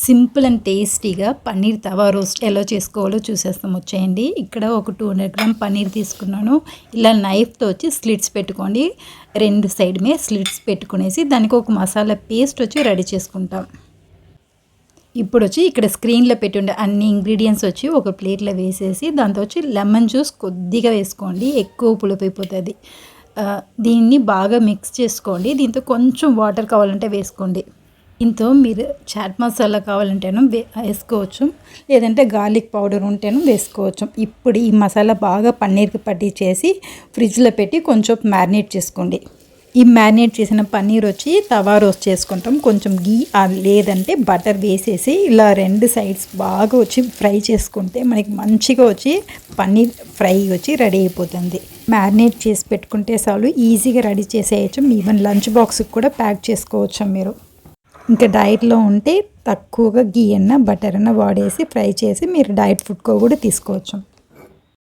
Simple and టేస్టీగా పన్నీర్ తవా roast ఎలా చేసుకోవాలో చూసేస్తాం వచ్చేయండి. ఇక్కడ ఒక 200 గ్రామ్ పన్నీర్ తీసుకున్నాను. ఇలా నైఫ్తో వచ్చి స్లిట్స్ పెట్టుకోండి. రెండు సైడ్ మీద స్లిట్స్ పెట్టుకునేసి దానికి ఒక మసాలా పేస్ట్ వచ్చి రెడీ చేసుకుంటాం. ఇప్పుడు వచ్చి ఇక్కడ స్క్రీన్లో పెట్టుండే అన్ని ఇంగ్రీడియంట్స్ వచ్చి ఒక ప్లేట్లో వేసేసి దాంతో వచ్చి లెమన్ జ్యూస్ కొద్దిగా వేసుకోండి, ఎక్కువ పులుపు అయిపోతుంది. దీన్ని బాగా మిక్స్ చేసుకోండి. దీంతో కొంచెం వాటర్ కావాలంటే వేసుకోండి. దీంతో మీరు చాట్ మసాలా కావాలంటేనూ వేసుకోవచ్చు, లేదంటే గార్లిక్ పౌడర్ ఉంటేనూ వేసుకోవచ్చు. ఇప్పుడు ఈ మసాలా బాగా పన్నీర్కి పట్టించేసి ఫ్రిడ్జ్లో పెట్టి కొంచెం మ్యారినేట్ చేసుకోండి. ఈ మ్యారినేట్ చేసిన పన్నీర్ వచ్చి తవా రోస్ట్ చేసుకుంటాం. కొంచెం గీ లేదంటే బటర్ వేసేసి ఇలా రెండు సైడ్స్ బాగా వచ్చి ఫ్రై చేసుకుంటే మనకి మంచిగా వచ్చి పన్నీర్ ఫ్రై వచ్చి రెడీ అయిపోతుంది. మ్యారినేట్ చేసి పెట్టుకుంటే చాలు, ఈజీగా రెడీ చేసేయచ్చు. ఈవెన్ లంచ్ బాక్స్కి కూడా ప్యాక్ చేసుకోవచ్చు. మీరు ఇంకా డైట్లో ఉంటే తక్కువగా గీ అన్న బటర్ అన్న వాడేసి ఫ్రై చేసి మీరు డైట్ ఫుడ్కో కూడా తీసుకోవచ్చు.